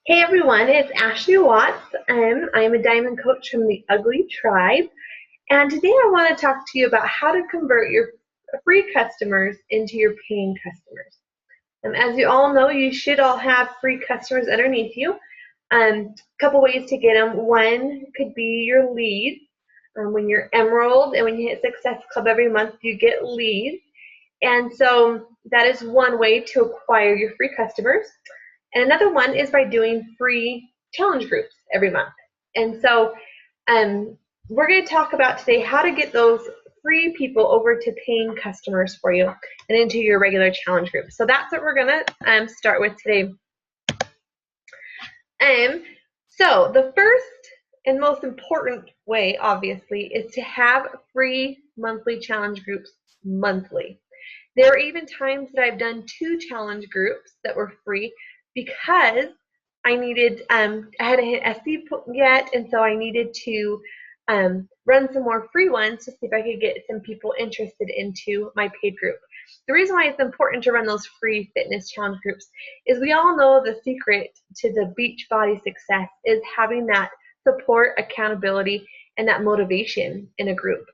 Hey everyone, it's Ashley Watts. I'm a diamond coach from the Ugly Tribe, and today I want to talk to you about how to convert your free customers into your paying customers. As you all know, you should all have free customers underneath you. A couple ways to get them. One could be your leads. When you're Emerald and when you hit Success Club every month, you get leads. And so that is one way to acquire your free customers. And another one is by doing free challenge groups every month. And so we're going to talk about today how to get those free people over to paying customers for you and into your regular challenge group. So that's what we're going to start with today. So the first and most important way, obviously, is to have free monthly challenge groups monthly. There are even times that I've done 2 challenge groups that were free because I needed, I hadn't hit SC yet, and so I needed to run some more free ones to see if I could get some people interested into my paid group. The reason why it's important to run those free fitness challenge groups is we all know the secret to the Beachbody success is having that support, accountability, and that motivation in a group.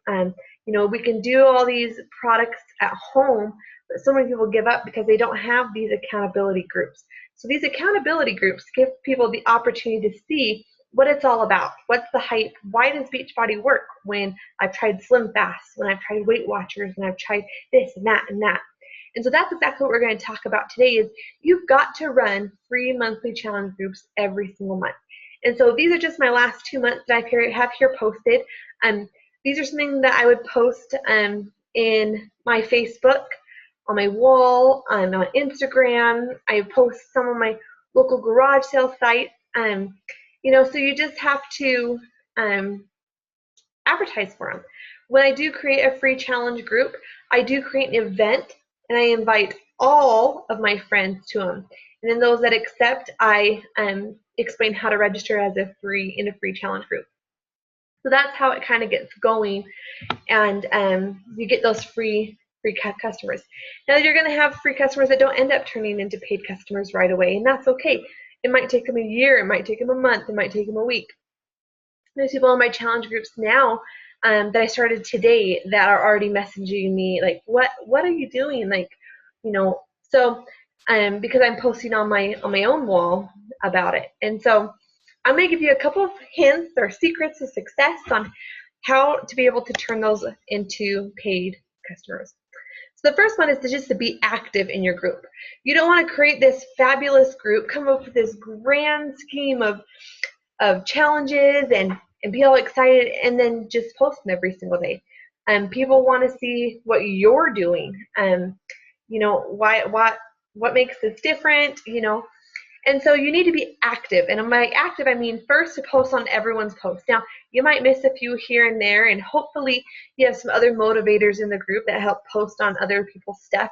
You know, we can do all these products at home, but so many people give up because they don't have these accountability groups. So these accountability groups give people the opportunity to see what it's all about. What's the hype? Why does Beachbody work when I've tried Slim Fast, when I've tried Weight Watchers, and I've tried this and that and that. And so that's exactly what we're going to talk about today is you've got to run free monthly challenge groups every single month. And so these are just my last 2 months that I have here posted. These are something that I would post in my Facebook, on my wall, on Instagram. I post some of my local garage sale sites. You know, so you just have to advertise for them. When I do create a free challenge group, I do create an event and I invite all of my friends to them. And then those that accept, I explain how to register as a free challenge group. So that's how it kind of gets going, and you get those free customers. Now you're going to have free customers that don't end up turning into paid customers right away, and that's okay. It might take them a year, it might take them a month, it might take them a week. There's people in my challenge groups now that I started today that are already messaging me like, what are you doing? Like, you know, so because I'm posting on my own wall about it. And so I'm going to give you a couple of hints or secrets of success on how to be able to turn those into paid customers. So the first one is to be active in your group. You don't want to create this fabulous group, come up with this grand scheme of challenges and be all excited and then just post them every single day. People want to see what you're doing. You know, what makes this different, you know. And so you need to be active. And by active, I mean first to post on everyone's post. Now, you might miss a few here and there, and hopefully you have some other motivators in the group that help post on other people's stuff.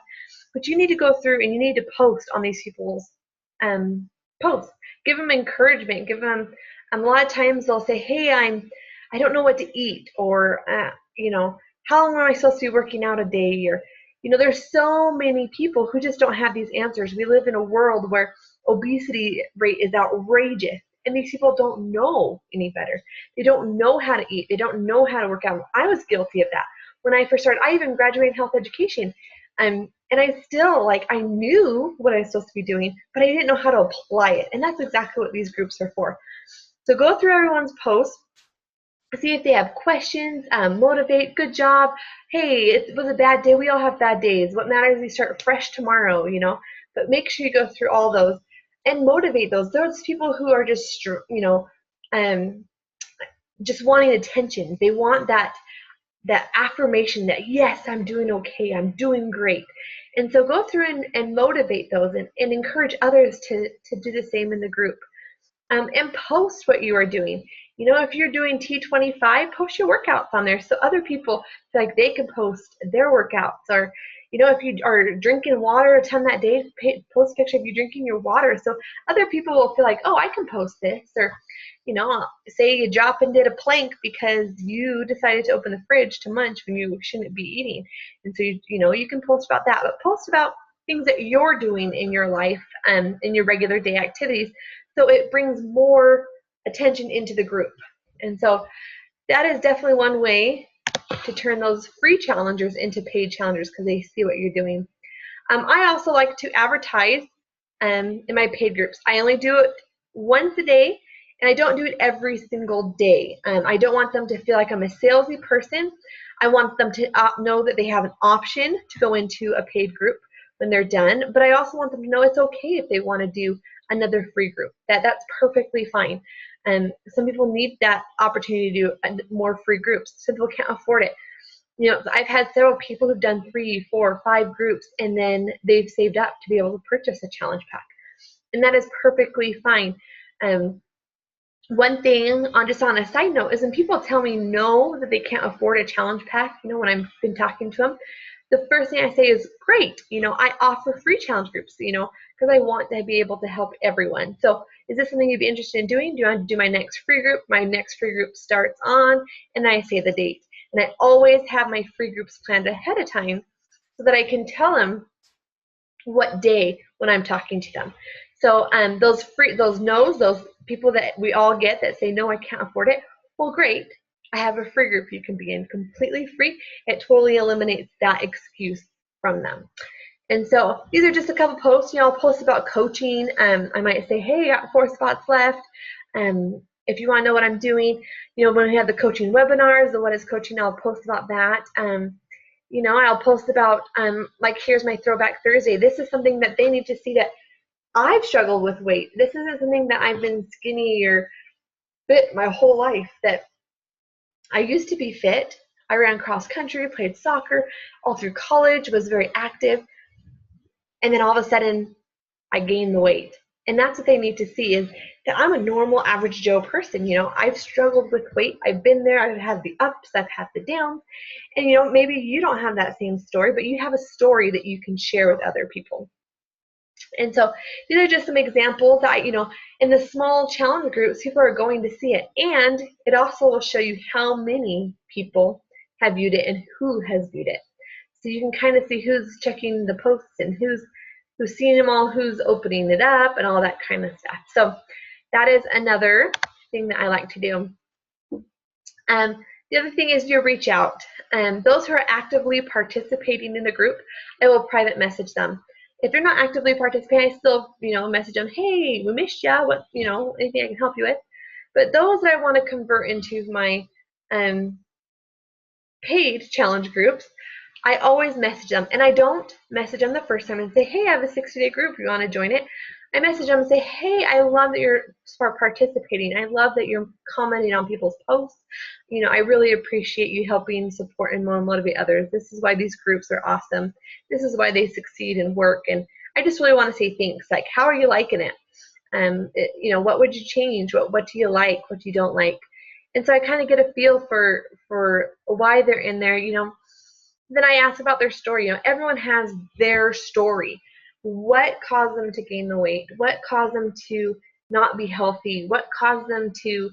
But you need to go through and you need to post on these people's posts. Give them encouragement. Give them, a lot of times they'll say, hey, I don't know what to eat, or, you know, how long am I supposed to be working out a day? Or, you know, there's so many people who just don't have these answers. We live in a world where obesity rate is outrageous, and these people don't know any better. They don't know how to eat. They don't know how to work out. I was guilty of that. When I first started, I even graduated health education. And I still, like, I knew what I was supposed to be doing, but I didn't know how to apply it. And that's exactly what these groups are for. So go through everyone's posts, see if they have questions, motivate, good job. Hey, it was a bad day. We all have bad days. What matters is we start fresh tomorrow, you know. But make sure you go through all those and motivate those people who are just, you know, just wanting attention. They want that affirmation that, yes, I'm doing okay, I'm doing great. And so go through and motivate those and encourage others to do the same in the group. And post what you are doing. You know, if you're doing T25, post your workouts on there so other people feel like they can post their workouts. Or, you know, if you are drinking water a ton that day, post a picture of you drinking your water so other people will feel like, oh, I can post this. Or, you know, say you drop and did a plank because you decided to open the fridge to munch when you shouldn't be eating. And so, you know, you can post about that, but post about things that you're doing in your life in your regular day activities. So it brings more attention into the group. And so that is definitely one way to turn those free challengers into paid challengers, because they see what you're doing. I also like to advertise in my paid groups. I only do it once a day, and I don't do it every single day. I don't want them to feel like I'm a salesy person. I want them to know that they have an option to go into a paid group when they're done, but I also want them to know it's okay if they want to do another free group. That's perfectly fine. Some people need that opportunity to do more free groups. Some people can't afford it. I've had several people who've done 3, 4, 5 groups, and then they've saved up to be able to purchase a challenge pack, and that is perfectly fine. One thing, just on a side note, is when people tell me no, that they can't afford a challenge pack, when I've been talking to them, the first thing I say is, great, I offer free challenge groups, because I want to be able to help everyone. So is this something you'd be interested in doing? Do you want to do my next free group? My next free group starts on, and I say the date. And I always have my free groups planned ahead of time so that I can tell them what day when I'm talking to them. So those no's, those people that we all get that say, no, I can't afford it, well, great. I have a free group you can be in completely free. It totally eliminates that excuse from them. And so these are just a couple posts. I'll post about coaching. I might say, hey, I got 4 spots left. If you want to know what I'm doing, when we have the coaching webinars, the What is Coaching, I'll post about that. I'll post about, like, here's my Throwback Thursday. This is something that they need to see, that I've struggled with weight. This isn't something that I've been skinny or fit my whole life. That I used to be fit. I ran cross country, played soccer all through college, was very active. And then all of a sudden, I gained the weight. And that's what they need to see, is that I'm a normal, average Joe person. I've struggled with weight. I've been there. I've had the ups. I've had the downs. And, maybe you don't have that same story, but you have a story that you can share with other people. And so these are just some examples that, in the small challenge groups, people are going to see it. And it also will show you how many people have viewed it and who has viewed it. So you can kind of see who's checking the posts and who's seen them all, who's opening it up, and all that kind of stuff. So that is another thing that I like to do. The other thing is your reach out. Those who are actively participating in the group, I will private message them. If they're not actively participating, I still, message them, hey, we missed ya, what, anything I can help you with. But those that I want to convert into my paid challenge groups, I always message them, and I don't message them the first time and say, hey, I have a 60-day group, you want to join it? I message them and say, hey, I love that you're participating. I love that you're commenting on people's posts. I really appreciate you helping support and motivate others. This is why these groups are awesome. This is why they succeed and work. And I just really want to say thanks. Like, how are you liking it? What would you change? What do you like? What do you don't like? And so I kind of get a feel for why they're in there. Then I ask about their story. Everyone has their story. What caused them to gain the weight? What caused them to not be healthy? What caused them to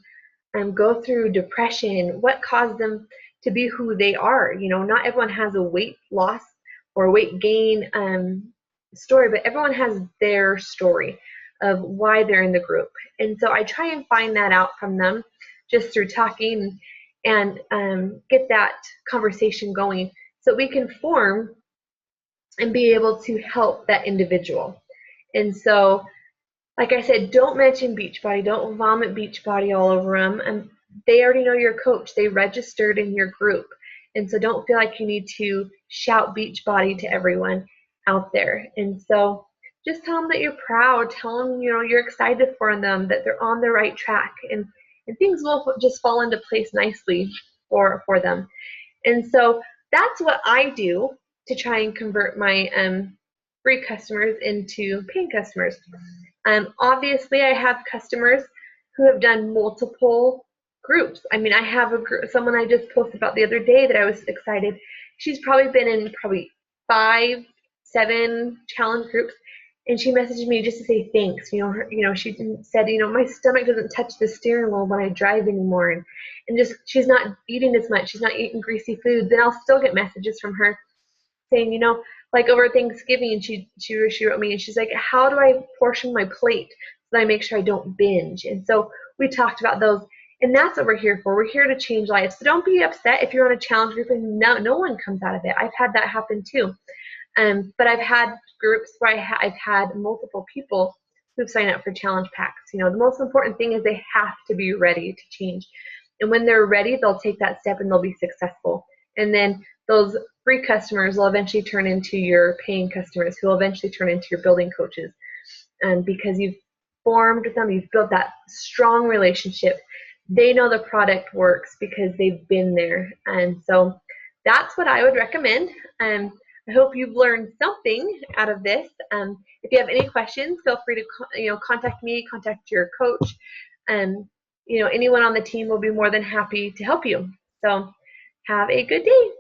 go through depression? What caused them to be who they are? Not everyone has a weight loss or weight gain story, but everyone has their story of why they're in the group. And so I try and find that out from them just through talking and get that conversation going, so we can form and be able to help that individual. And so, like I said, don't mention Beachbody. Don't vomit Beachbody all over them. And they already know your coach. They registered in your group. And so don't feel like you need to shout Beachbody to everyone out there. And so just tell them that you're proud. Tell them, you're excited for them, that they're on the right track. And things will just fall into place nicely for them. And so that's what I do to try and convert my free customers into paying customers. Obviously, I have customers who have done multiple groups. I have someone I just posted about the other day that I was excited. She's probably been in 5, 7 challenge groups, and she messaged me just to say thanks. She said, my stomach doesn't touch the steering wheel when I drive anymore, and just she's not eating as much. She's not eating greasy foods. And I'll still get messages from her saying, like over Thanksgiving, she wrote me and she's like, how do I portion my plate so that I make sure I don't binge? And so we talked about those, and that's what we're here for. We're here to change lives. So don't be upset if you're on a challenge group and no one comes out of it. I've had that happen too. But I've had groups where I've had multiple people who've signed up for challenge packs. You know, the most important thing is they have to be ready to change. And when they're ready, they'll take that step and they'll be successful. And then those free customers will eventually turn into your paying customers, who will eventually turn into your building coaches. And because you've formed with them, you've built that strong relationship. They know the product works because they've been there. And so that's what I would recommend. I hope you've learned something out of this. If you have any questions, feel free to contact me, contact your coach, and anyone on the team will be more than happy to help you. So have a good day.